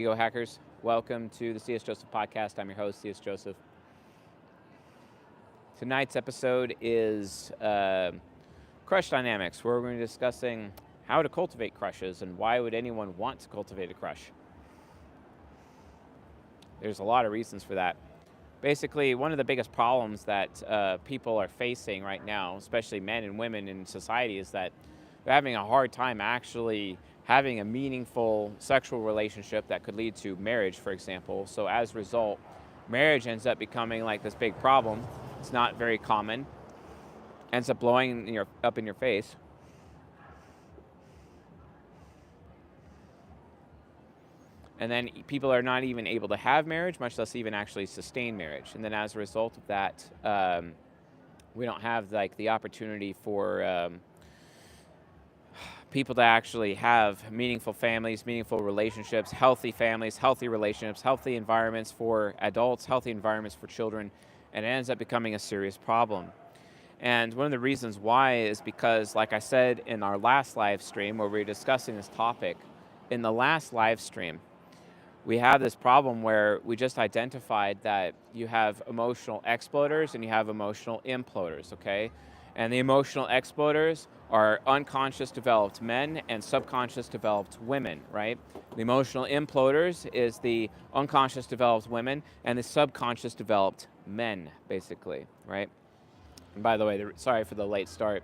Ego hackers, welcome to the C.S. Joseph podcast. I'm your host, C.S. Joseph. Tonight's episode is crush dynamics, where we're going to be discussing how to cultivate crushes and why would anyone want to cultivate a crush. There's a lot of reasons for that. Basically, one of the biggest problems that people are facing right now, especially men and women in society, is that they're having a hard time actually having a meaningful sexual relationship that could lead to marriage, for example. So as a result, marriage ends up becoming like this big problem. It's not very common. Ends up blowing up in your face. And then people are not even able to have marriage, much less even actually sustain marriage. And then as a result of that, we don't have like the opportunity for people to actually have meaningful families, meaningful relationships, healthy families, healthy relationships, healthy environments for adults, healthy environments for children, and it ends up becoming a serious problem. And one of the reasons why is because, like I said in our last live stream where we were discussing this topic, in the last live stream, we have this problem where we just identified that you have emotional exploders and you have emotional imploders, okay? And the emotional exploders are unconscious developed men and subconscious developed women, right? The emotional imploders is the unconscious developed women and the subconscious developed men, basically, right? And by the way, sorry for the late start.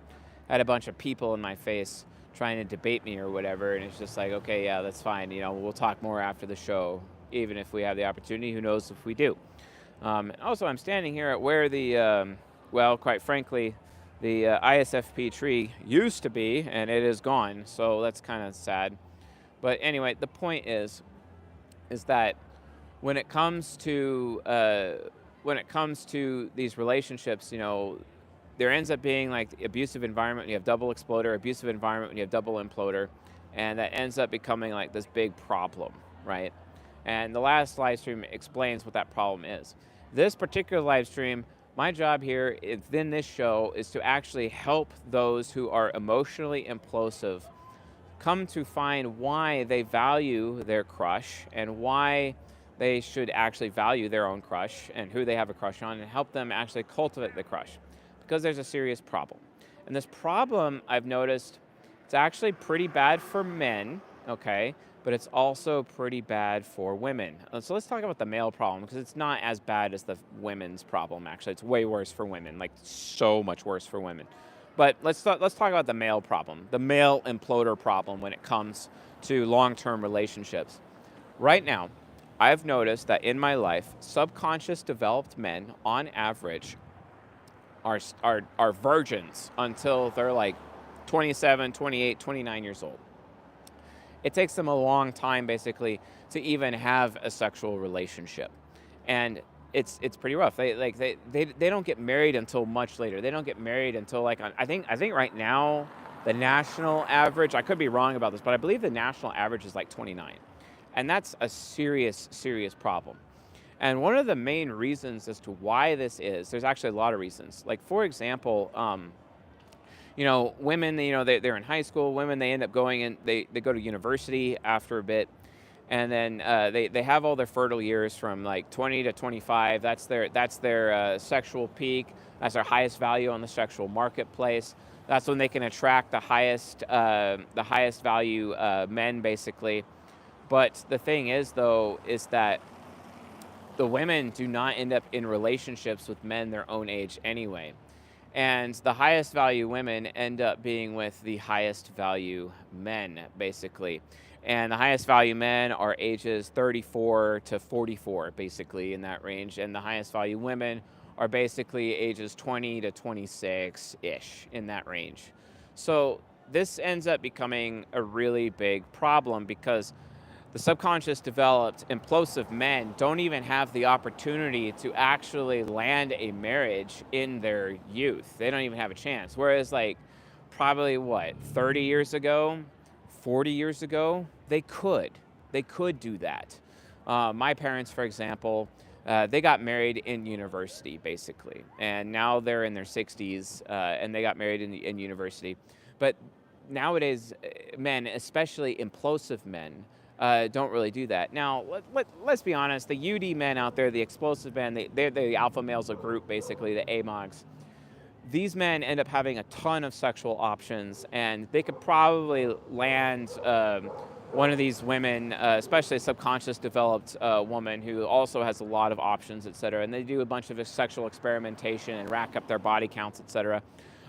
I had a bunch of people in my face trying to debate me or whatever, and it's just like, okay, yeah, that's fine. We'll talk more after the show, even if we have the opportunity. Who knows if we do? Also, I'm standing here at where the, quite frankly, the ISFP tree used to be, and it is gone, so that's kind of sad. But anyway, the point is that when it comes to these relationships, there ends up being like the abusive environment when you have double exploder, abusive environment when you have double imploder, and that ends up becoming like this big problem, right? And the last live stream explains what that problem is. This particular live stream, my job here within this show is to actually help those who are emotionally implosive come to find why they value their crush and why they should actually value their own crush and who they have a crush on, and help them actually cultivate the crush, because there's a serious problem. And this problem, I've noticed, it's actually pretty bad for men, okay, but it's also pretty bad for women. So let's talk about the male problem, because it's not as bad as the women's problem, actually. It's way worse for women, like so much worse for women. But let's talk about the male problem, the male imploder problem when it comes to long-term relationships. Right now, I've noticed that in my life, subconscious developed men, on average, are virgins until they're like 27, 28, 29 years old. It takes them a long time, basically, to even have a sexual relationship. And it's pretty rough. They don't get married until much later. They don't get married until like, I think right now, the national average, I could be wrong about this, but I believe the national average is like 29. And that's a serious, serious problem. And one of the main reasons as to why this is, there's actually a lot of reasons. Like, for example, women, they're in high school. Women, they end up going in, they go to university after a bit. And then they have all their fertile years from like 20 to 25. That's their sexual peak. That's their highest value on the sexual marketplace. That's when they can attract the highest value men, basically. But the thing is, though, is that the women do not end up in relationships with men their own age anyway. And the highest value women end up being with the highest value men, basically. And the highest value men are ages 34 to 44, basically, in that range. And the highest value women are basically ages 20 to 26-ish, in that range. So this ends up becoming a really big problem, because the subconscious developed implosive men don't even have the opportunity to actually land a marriage in their youth. They don't even have a chance. Whereas like probably 30 years ago, 40 years ago, they could do that. My parents, for example, they got married in university, basically. And now they're in their 60s, and they got married in university. But nowadays, men, especially implosive men, don't really do that. Now, let's be honest, the UD men out there, the explosive men, they're the alpha males of group, basically, the AMOGs. These men end up having a ton of sexual options, and they could probably land one of these women, especially a subconscious developed woman who also has a lot of options, et cetera, and they do a bunch of sexual experimentation and rack up their body counts, et cetera.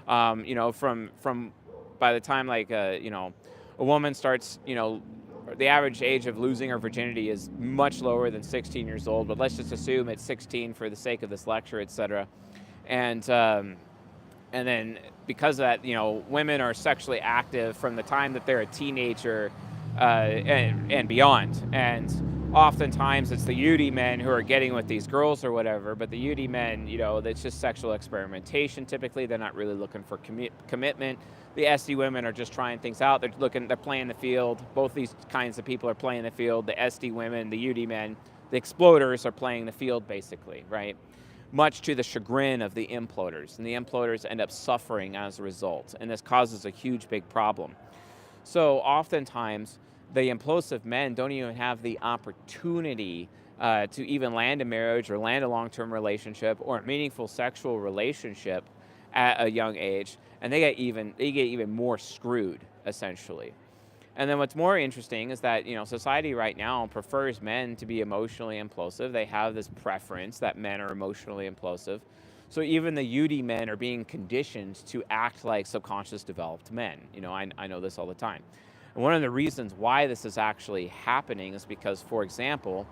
From by the time a woman starts, the average age of losing her virginity is much lower than 16 years old, but let's just assume it's 16 for the sake of this lecture, et cetera. And then because of that, women are sexually active from the time that they're a teenager and beyond. And oftentimes it's the UD men who are getting with these girls or whatever, but the UD men, it's just sexual experimentation. Typically, they're not really looking for commitment. The SD women are just trying things out. They're playing the field. Both these kinds of people are playing the field. The SD women, the UD men, the exploders are playing the field, basically, right? Much to the chagrin of the imploders. And the imploders end up suffering as a result. And this causes a huge, big problem. So oftentimes, the implosive men don't even have the opportunity to even land a marriage or land a long-term relationship or a meaningful sexual relationship at a young age. And they get even more screwed, essentially. And then what's more interesting is that, society right now prefers men to be emotionally implosive. They have this preference that men are emotionally implosive. So even the UD men are being conditioned to act like subconscious developed men. I know this all the time. And one of the reasons why this is actually happening is because, for example,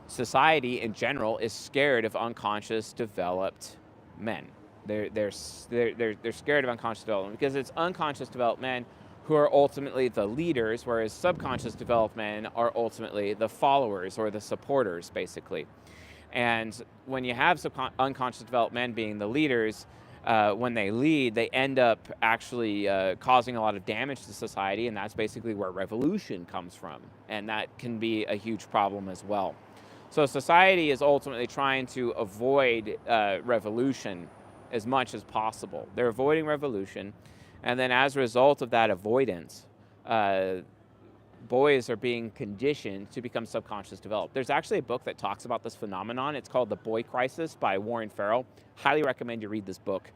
society in general is scared of unconscious developed men. They're scared of unconscious development because it's unconscious developed men who are ultimately the leaders, whereas subconscious developed men are ultimately the followers or the supporters, basically. And when you have unconscious developed men being the leaders, when they lead, they end up actually causing a lot of damage to society, and that's basically where revolution comes from. And that can be a huge problem as well. So society is ultimately trying to avoid revolution as much as possible. They're avoiding revolution. And then as a result of that avoidance, boys are being conditioned to become subconscious developed. There's actually a book that talks about this phenomenon. It's called The Boy Crisis by Warren Farrell. Highly recommend you read this book.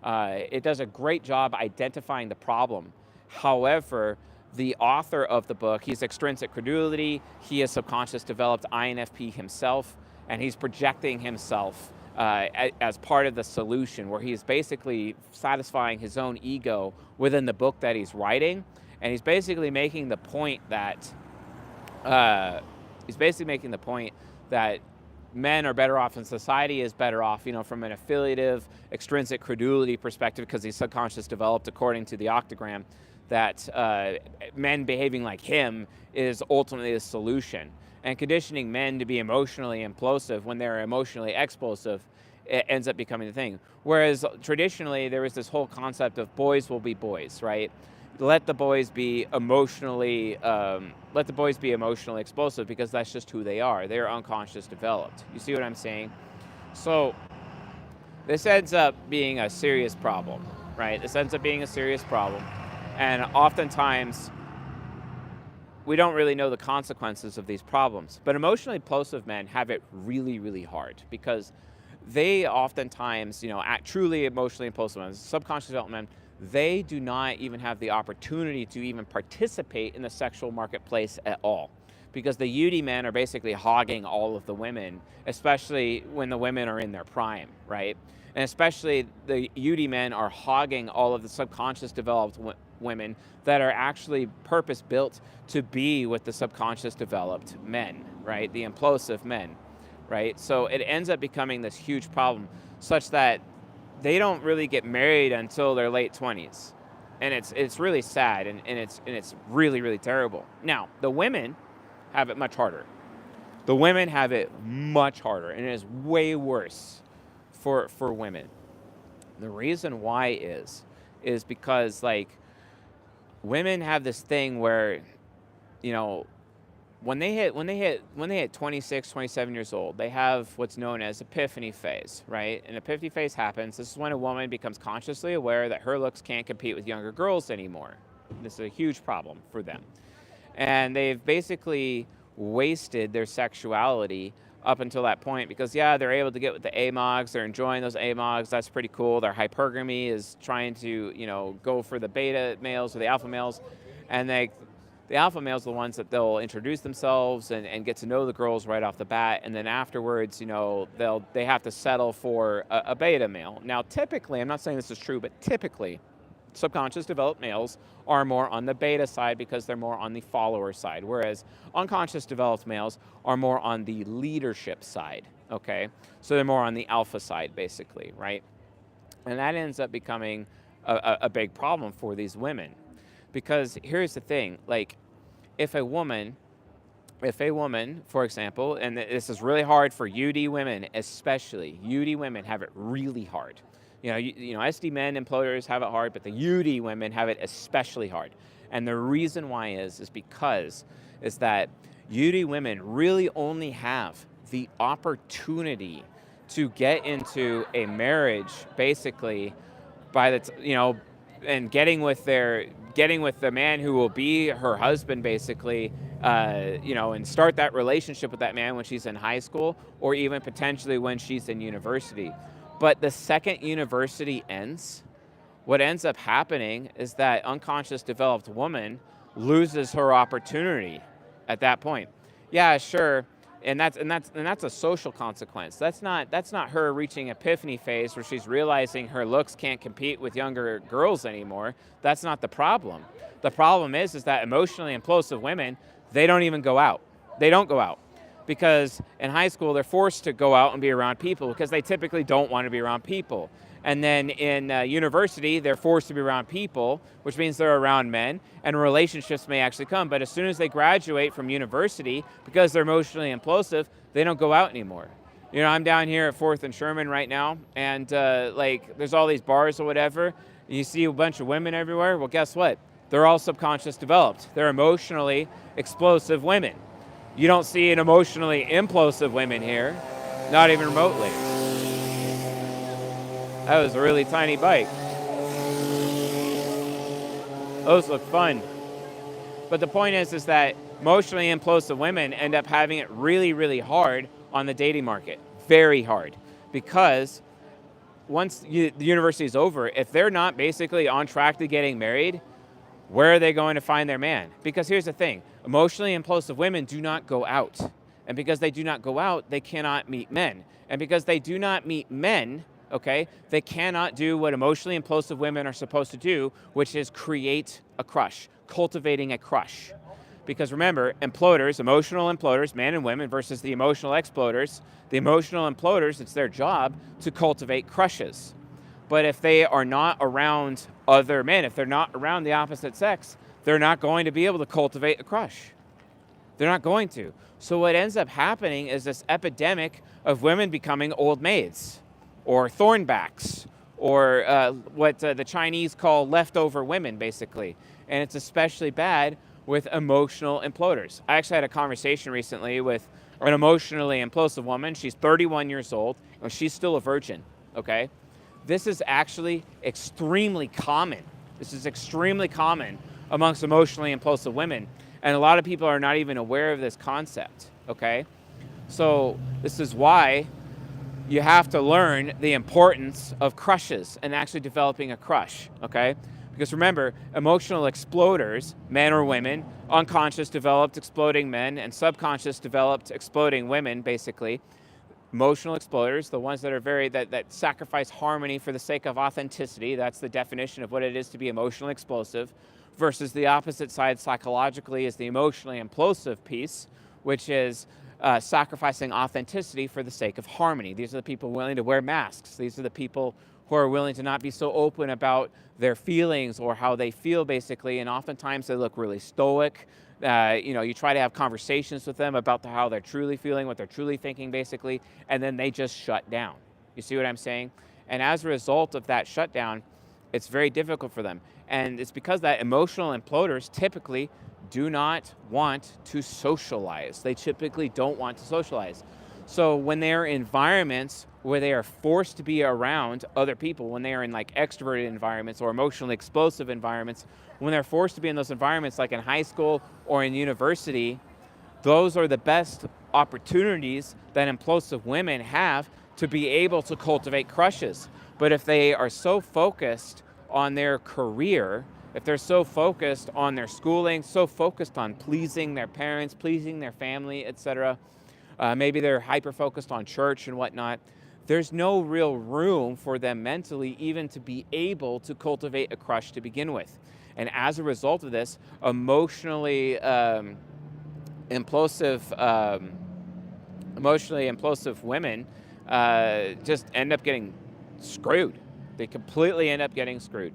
It does a great job identifying the problem. However, the author of the book, he's extrinsic credulity, he is subconscious developed INFP himself, and he's projecting himself as part of the solution, where he's basically satisfying his own ego within the book that he's writing. And he's basically making the point that men are better off and society is better off, from an affiliative, extrinsic credulity perspective, because he's subconscious developed according to the octagram, that men behaving like him is ultimately the solution. And conditioning men to be emotionally implosive when they're emotionally explosive, it ends up becoming the thing. Whereas traditionally there was this whole concept of boys will be boys, right? Let the boys be emotionally explosive, because that's just who they are. They're unconscious developed. You see what I'm saying? So this ends up being a serious problem, right? This ends up being a serious problem. And oftentimes we don't really know the consequences of these problems. But emotionally implosive men have it really, really hard, because they oftentimes, act truly emotionally impulsive men, subconscious development men, they do not even have the opportunity to even participate in the sexual marketplace at all, because the UD men are basically hogging all of the women, especially when the women are in their prime, right? And especially the UD men are hogging all of the subconscious developed women that are actually purpose-built to be with the subconscious developed men, right? The implosive men, right? So it ends up becoming this huge problem, such that they don't really get married until their late 20s. And it's really sad, and it's really, really terrible. Now, the women have it much harder. The women have it much harder, and it is way worse for women. The reason why is because, women have this thing where, when they hit 26, 27 years old, they have what's known as epiphany phase, right? An epiphany phase happens. This is when a woman becomes consciously aware that her looks can't compete with younger girls anymore. This is a huge problem for them. And they've basically wasted their sexuality up until that point because, yeah, they're able to get with the AMOGs, they're enjoying those AMOGs, that's pretty cool. Their hypergamy is trying to, go for the beta males or the alpha males. And the alpha males are the ones that they'll introduce themselves and get to know the girls right off the bat. And then afterwards, they have to settle for a beta male. Now, typically, I'm not saying this is true, but typically, subconscious developed males are more on the beta side because they're more on the follower side, whereas unconscious developed males are more on the leadership side, okay? So they're more on the alpha side, basically, right? And that ends up becoming a big problem for these women. Because here's the thing, like, if a woman, for example, and this is really hard for UD women, especially, UD women have it really hard. SD men, imploders have it hard, but the UD women have it especially hard. And the reason why is that UD women really only have the opportunity to get into a marriage, basically, and getting with the man who will be her husband, basically, and start that relationship with that man when she's in high school or even potentially when she's in university. But the second university ends, what ends up happening is that unconscious developed woman loses her opportunity at that point. Yeah, sure. And that's a social consequence. That's not her reaching epiphany phase where she's realizing her looks can't compete with younger girls anymore. That's not the problem. The problem is that emotionally implosive women, they don't even go out. They don't go out. Because in high school, they're forced to go out and be around people because they typically don't want to be around people. And then in university, they're forced to be around people, which means they're around men, and relationships may actually come. But as soon as they graduate from university, because they're emotionally implosive, they don't go out anymore. I'm down here at 4th and Sherman right now, and there's all these bars or whatever, and you see a bunch of women everywhere. Well, guess what? They're all subconscious developed. They're emotionally explosive women. You don't see an emotionally implosive women here, not even remotely. That was a really tiny bike. Those look fun. But the point is that emotionally implosive women end up having it really, really hard on the dating market. Very hard. Because once the university is over, if they're not basically on track to getting married, where are they going to find their man? Because here's the thing. Emotionally implosive women do not go out. And because they do not go out, they cannot meet men. And because they do not meet men, okay, they cannot do what emotionally implosive women are supposed to do, which is create a crush, cultivating a crush. Because remember, imploders, emotional imploders, men and women, versus the emotional exploders. The emotional imploders, it's their job to cultivate crushes. But if they are not around other men, if they're not around the opposite sex, they're not going to be able to cultivate a crush. They're not going to. So what ends up happening is this epidemic of women becoming old maids or thornbacks or what the Chinese call leftover women, basically. And it's especially bad with emotional imploders. I actually had a conversation recently with an emotionally implosive woman. She's 31 years old, and she's still a virgin, okay? This is actually extremely common. This is extremely common amongst emotionally implosive women. And a lot of people are not even aware of this concept, okay? So this is why you have to learn the importance of crushes and actually developing a crush, okay? Because remember, emotional exploders, men or women, unconscious developed exploding men, and subconscious developed exploding women, basically. Emotional exploders, the ones that are that sacrifice harmony for the sake of authenticity. That's the definition of what it is to be emotionally explosive. Versus the opposite side psychologically is the emotionally implosive piece, which is sacrificing authenticity for the sake of harmony. These are the people willing to wear masks. These are the people who are willing to not be so open about their feelings or how they feel, basically. And oftentimes they look really stoic. You try to have conversations with them about how they're truly feeling, what they're truly thinking, basically, and then they just shut down. You see what I'm saying? And as a result of that shutdown, it's very difficult for them. And it's because that emotional imploders typically do not want to socialize. They typically don't want to socialize. So when they're in environments where they are forced to be around other people, when they are in like extroverted environments or emotionally explosive environments, when they're forced to be in those environments like in high school or in university, those are the best opportunities that implosive women have to be able to cultivate crushes. But if they are so focused on their career, if they're so focused on their schooling, so focused on pleasing their parents, pleasing their family, etc., maybe they're hyper focused on church and whatnot, there's no real room for them mentally even to be able to cultivate a crush to begin with. And as a result of this, implosive, um, emotionally implosive women just end up getting screwed. They completely end up getting screwed.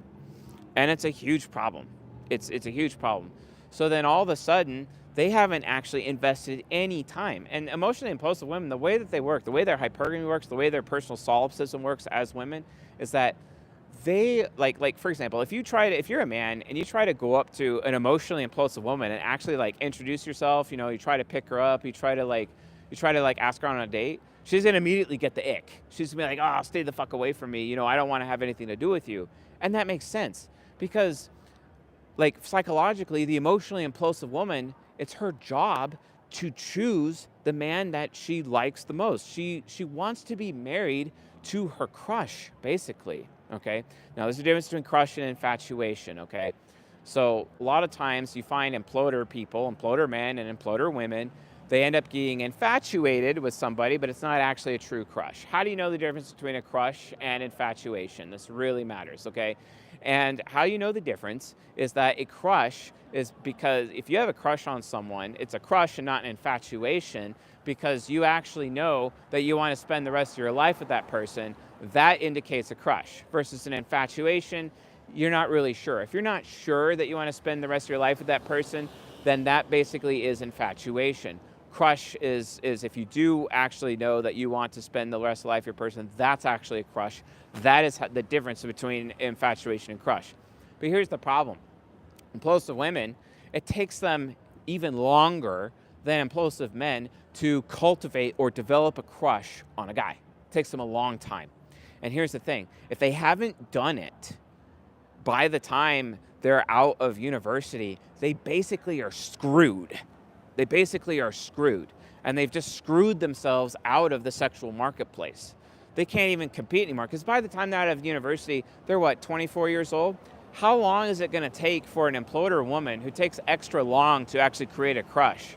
And it's a huge problem. It's a huge problem. So then all of a sudden, they haven't actually invested any time. And emotionally impulsive women, the way that they work, the way their hypergamy works, the way their personal solipsism works as women, is that they like for example, if you're a man and you try to go up to an emotionally impulsive woman and actually like introduce yourself, you try to pick her up, you try to ask her on a date, she's gonna immediately get the ick. She's gonna be like, oh, stay the fuck away from me. I don't want to have anything to do with you. And that makes sense because like psychologically, the emotionally impulsive woman, it's her job to choose the man that she likes the most. She wants to be married to her crush, basically. Okay. Now there's a difference between crush and infatuation. Okay. So a lot of times you find imploder people, imploder men and imploder women, they end up getting infatuated with somebody, but it's not actually a true crush. How do you know the difference between a crush and infatuation? This really matters, okay? And how you know the difference is that a crush is because if you have a crush on someone, it's a crush and not an infatuation because you actually know that you want to spend the rest of your life with that person. That indicates a crush versus an infatuation. You're not really sure. If you're not sure that you want to spend the rest of your life with that person, then that basically is infatuation. Crush is if you do actually know that you want to spend the rest of life with your person, that's actually a crush. That is the difference between infatuation and crush. But here's the problem. Implosive women, it takes them even longer than implosive men to cultivate or develop a crush on a guy. It takes them a long time. And here's the thing. If they haven't done it by the time they're out of university, they basically are screwed. They basically are screwed. And they've just screwed themselves out of the sexual marketplace. They can't even compete anymore because by the time they're out of university, they're 24 years old? How long is it going to take for an imploder woman who takes extra long to actually create a crush?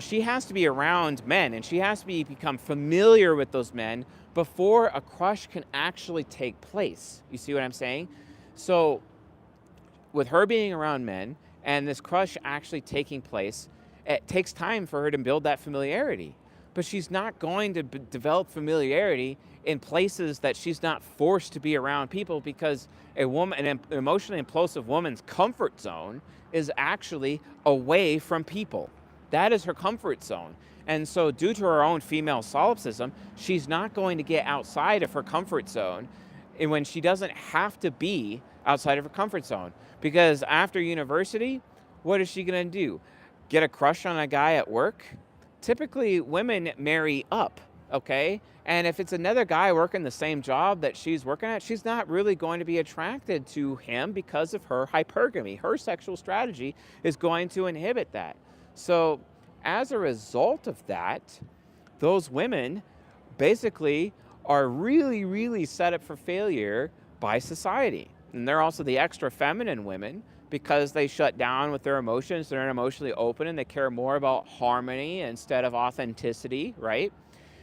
She has to be around men and she has to become familiar with those men before a crush can actually take place. You see what I'm saying? So with her being around men and this crush actually taking place, it takes time for her to build that familiarity. But she's not going to develop familiarity in places that she's not forced to be around people because an emotionally implosive woman's comfort zone is actually away from people. That is her comfort zone. And so due to her own female solipsism, she's not going to get outside of her comfort zone and when she doesn't have to be outside of her comfort zone. Because after university, what is she going to do? Get a crush on a guy at work? Typically, women marry up, okay? And if it's another guy working the same job that she's working at, she's not really going to be attracted to him because of her hypergamy. Her sexual strategy is going to inhibit that. So as a result of that, those women basically are really, really set up for failure by society. And they're also the extra feminine women because they shut down with their emotions. They're emotionally open and they care more about harmony instead of authenticity, right?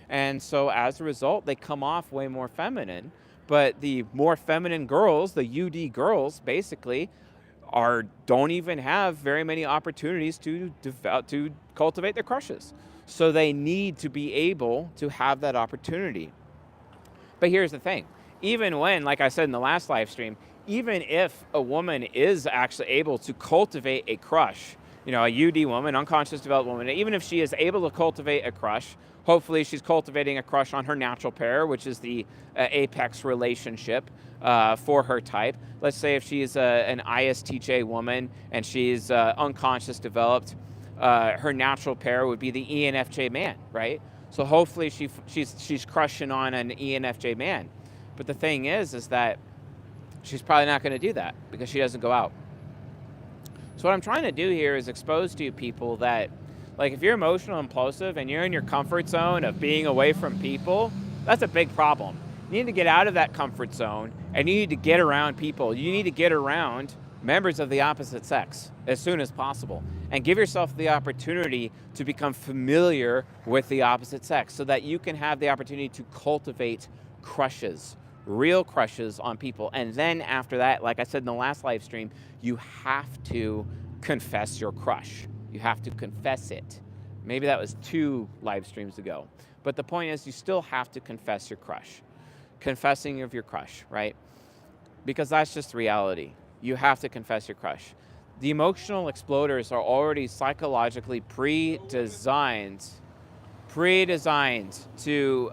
And so as a result, they come off way more feminine. But the more feminine girls, the UD girls, basically, don't even have very many opportunities to cultivate their crushes. So they need to be able to have that opportunity. But here's the thing. Even when, like I said in the last live stream, even if a woman is actually able to cultivate a crush, a UD woman, unconscious developed woman, even if she is able to cultivate a crush, hopefully she's cultivating a crush on her natural pair, which is the apex relationship for her type. Let's say if she's an ISTJ woman and she's unconscious developed, her natural pair would be the ENFJ man, right? So hopefully she's crushing on an ENFJ man. But the thing is that she's probably not going to do that because she doesn't go out. So what I'm trying to do here is expose to you people that, like, if you're emotional impulsive and you're in your comfort zone of being away from people, that's a big problem. You need to get out of that comfort zone and you need to get around people. You need to get around members of the opposite sex as soon as possible and give yourself the opportunity to become familiar with the opposite sex so that you can have the opportunity to cultivate crushes, real crushes on people. And then after that, like I said in the last live stream, you have to confess your crush. You have to confess it. Maybe that was 2 live streams ago. But the point is, you still have to confess your crush. Confessing of your crush, right? Because that's just reality. You have to confess your crush. The emotional exploders are already psychologically pre-designed to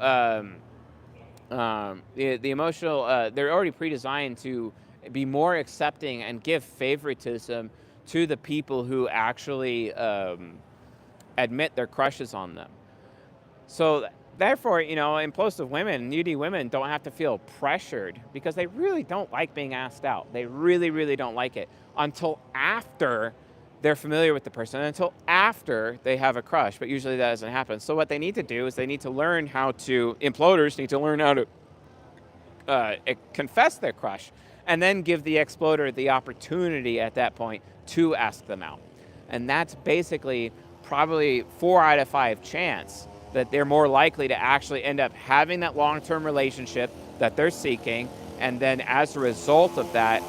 the emotional. They're already pre-designed to be more accepting and give favoritism to the people who actually admit their crushes on them. So therefore, impulsive women, needy women don't have to feel pressured because they really don't like being asked out. They really, really don't like it until after they're familiar with the person, until after they have a crush. But usually that doesn't happen. So what they need to do is they need to learn how to, imploders need to learn how to confess their crush and then give the exploder the opportunity at that point to ask them out. And that's basically probably 4 out of 5 chance that they're more likely to actually end up having that long-term relationship that they're seeking. And then as a result of that,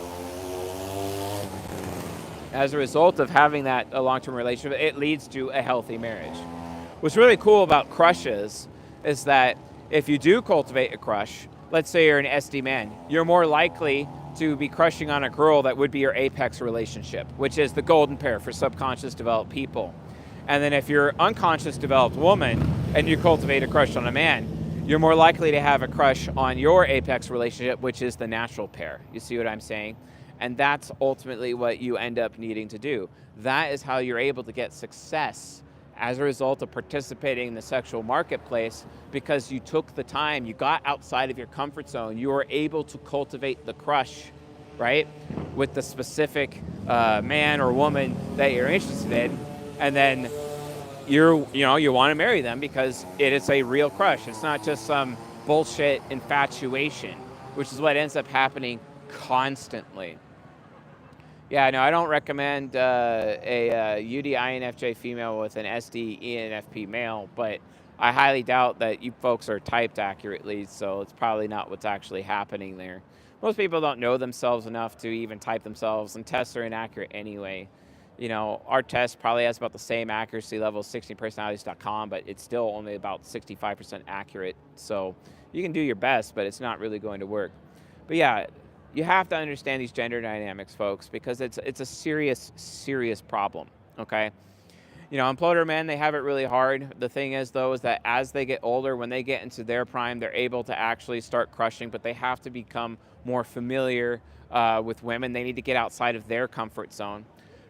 as a result of having that long-term relationship, it leads to a healthy marriage. What's really cool about crushes is that if you do cultivate a crush, let's say you're an SD man, you're more likely to be crushing on a girl that would be your apex relationship, which is the golden pair for subconscious developed people. And then if you're unconscious developed woman and you cultivate a crush on a man, you're more likely to have a crush on your apex relationship, which is the natural pair. You see what I'm saying? And that's ultimately what you end up needing to do. That is how you're able to get success as a result of participating in the sexual marketplace, because you took the time, you got outside of your comfort zone, you were able to cultivate the crush, right? With the specific man or woman that you're interested in. And then you want to marry them because it is a real crush. It's not just some bullshit infatuation, which is what ends up happening constantly. Yeah, no, I don't recommend a UD INFJ female with an SD ENFP male, but I highly doubt that you folks are typed accurately, so it's probably not what's actually happening there. Most people don't know themselves enough to even type themselves, and tests are inaccurate anyway. Our test probably has about the same accuracy level as 16personalities.com, but it's still only about 65% accurate. So you can do your best, but it's not really going to work. But yeah, you have to understand these gender dynamics, folks, because it's a serious, serious problem, okay? Imploder men, they have it really hard. The thing is, though, is that as they get older, when they get into their prime, they're able to actually start crushing, but they have to become more familiar with women. They need to get outside of their comfort zone.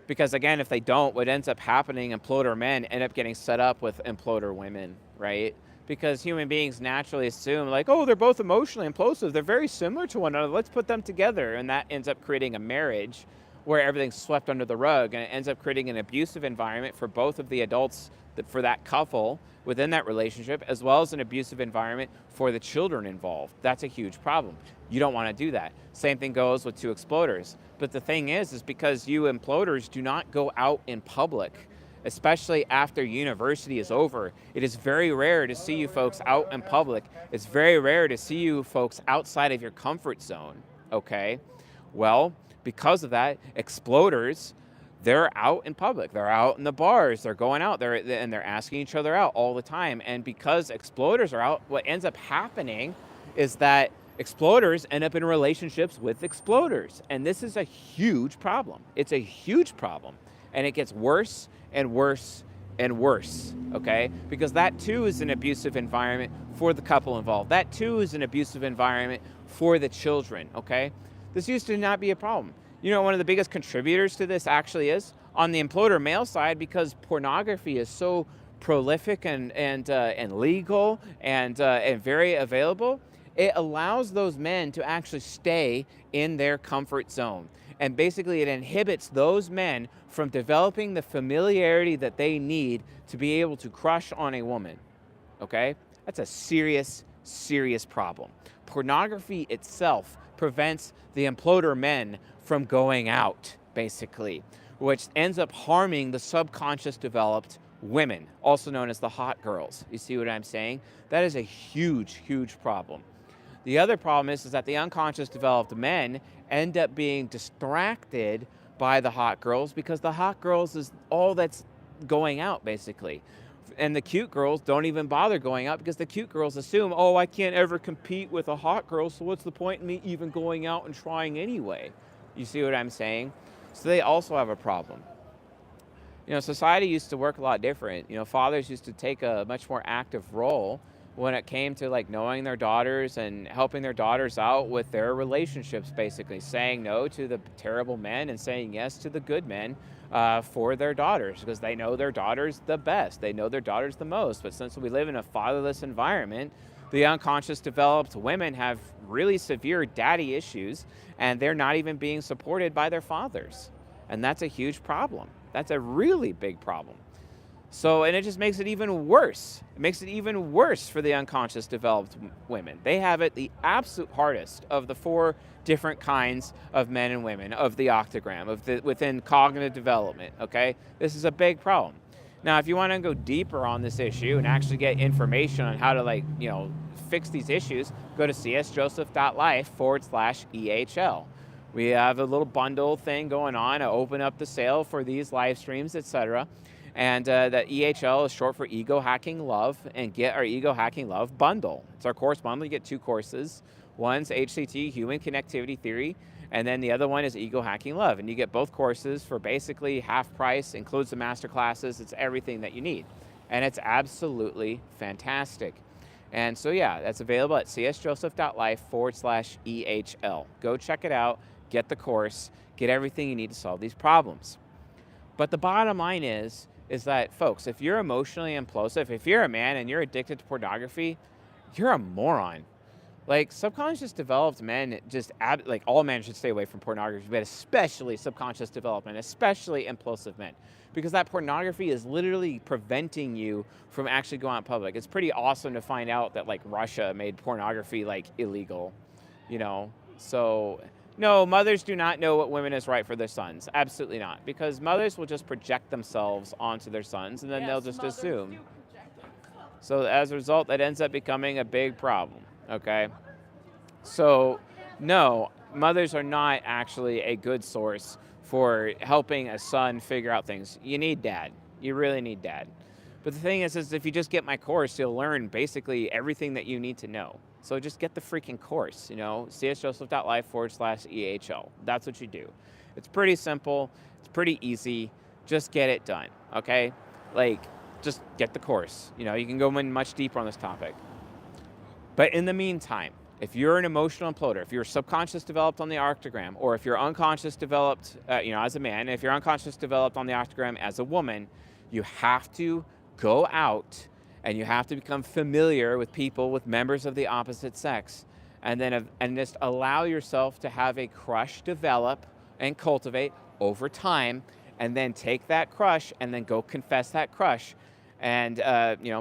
Because again, if they don't, what ends up happening, imploder men end up getting set up with imploder women, right? Because human beings naturally assume like, oh, they're both emotionally implosive. They're very similar to one another. Let's put them together. And that ends up creating a marriage where everything's swept under the rug, and it ends up creating an abusive environment for both of the adults, for that couple within that relationship, as well as an abusive environment for the children involved. That's a huge problem. You don't want to do that. Same thing goes with 2 exploders. But the thing is because you imploders do not go out in public, especially after university is over. It is very rare to see you folks out in public. It's very rare to see you folks outside of your comfort zone, okay? Well, because of that, exploders, they're out in public. They're out in the bars. They're going out there and they're asking each other out all the time. And because exploders are out, what ends up happening is that exploders end up in relationships with exploders. And this is a huge problem. It's a huge problem. And it gets worse and worse and worse, okay? Because that too is an abusive environment for the couple involved. That too is an abusive environment for the children, okay? This used to not be a problem. One of the biggest contributors to this actually is on the imploder male side, because pornography is so prolific and legal and very available, it allows those men to actually stay in their comfort zone. And basically, it inhibits those men from developing the familiarity that they need to be able to crush on a woman. Okay? That's a serious, serious problem. Pornography itself prevents the imploder men from going out, basically, which ends up harming the subconscious developed women, also known as the hot girls. You see what I'm saying? That is a huge, huge problem. The other problem is that the unconscious developed men end up being distracted by the hot girls because the hot girls is all that's going out, basically. And the cute girls don't even bother going out because the cute girls assume, oh, I can't ever compete with a hot girl, so what's the point in me even going out and trying anyway? You see what I'm saying? So they also have a problem. You know, society used to work a lot different. You know, fathers used to take a much more active role when it came to like knowing their daughters and helping their daughters out with their relationships, basically saying no to the terrible men and saying yes to the good men for their daughters, because they know their daughters the best. They know their daughters the most. But since we live in a fatherless environment, the unconscious developed women have really severe daddy issues, and they're not even being supported by their fathers. And that's a huge problem. That's a really big problem. So, and it just makes it even worse. It makes it even worse for the unconscious developed women. They have it the absolute hardest of the 4 different kinds of men and women of the octagram, within cognitive development, okay? This is a big problem. Now, if you want to go deeper on this issue and actually get information on how to fix these issues, go to csjoseph.life/EHL. We have a little bundle thing going on. I open up the sale for these live streams, etc. And that EHL is short for Ego Hacking Love, and get our Ego Hacking Love bundle. It's our course bundle. You get 2 courses. One's HCT, Human Connectivity Theory, and then the other one is Ego Hacking Love. And you get both courses for basically half price, includes the master classes. It's everything that you need. And it's absolutely fantastic. And so, yeah, that's available at csjoseph.life/EHL. Go check it out, get the course, get everything you need to solve these problems. But the bottom line is that, folks, if you're emotionally implosive, if you're a man and you're addicted to pornography, you're a moron. Like, subconscious developed men, all men should stay away from pornography, but especially subconscious development, especially implosive men, because that pornography is literally preventing you from actually going out in public. It's pretty awesome to find out that, like, Russia made pornography, like, illegal, you know? So, no, mothers do not know what women is right for their sons. Absolutely not. Because mothers will just project themselves onto their sons, and then they'll just assume. So as a result, that ends up becoming a big problem, okay? So, no, mothers are not actually a good source for helping a son figure out things. You need dad. You really need dad. But the thing is if you just get my course, you'll learn basically everything that you need to know. So just get the freaking course, csjoseph.life/EHL. That's what you do. It's pretty simple. It's pretty easy. Just get it done, okay? Just get the course. You can go in much deeper on this topic. But in the meantime, if you're an emotional imploder, if you're subconscious developed on the octagram, or if you're unconscious developed, as a man, if you're unconscious developed on the octagram as a woman, you have to go out and you have to become familiar with people, with members of the opposite sex, and just allow yourself to have a crush develop and cultivate over time, and then take that crush and then go confess that crush, and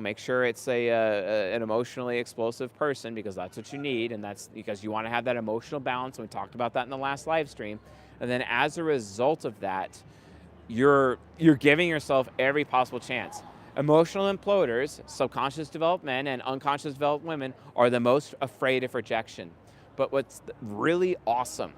make sure it's an emotionally explosive person, because that's what you need, and that's because you want to have that emotional balance. And we talked about that in the last live stream. And then as a result of that, you're giving yourself every possible chance. Emotional imploders, subconscious developed men and unconscious developed women, are the most afraid of rejection. But what's really awesome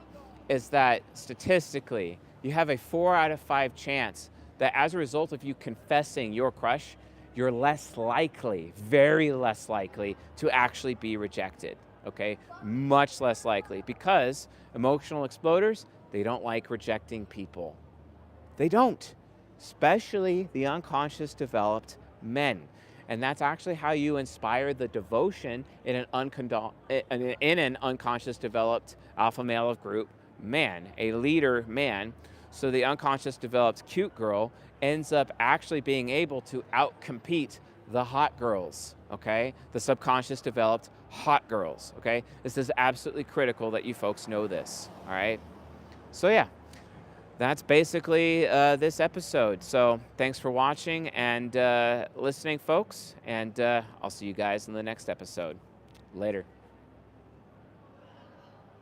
is that statistically, you have a 4 out of 5 chance that as a result of you confessing your crush, you're less likely, very less likely, to actually be rejected, okay? Much less likely, because emotional exploders, they don't like rejecting people. They don't. Especially the unconscious developed men. And that's actually how you inspire the devotion in an unconscious developed alpha male of group man, a leader man. So the unconscious developed cute girl ends up actually being able to outcompete the hot girls, okay? The subconscious developed hot girls, okay? This is absolutely critical that you folks know this, all right? So yeah, that's basically this episode. So thanks for watching and listening, folks, and I'll see you guys in the next episode. Later.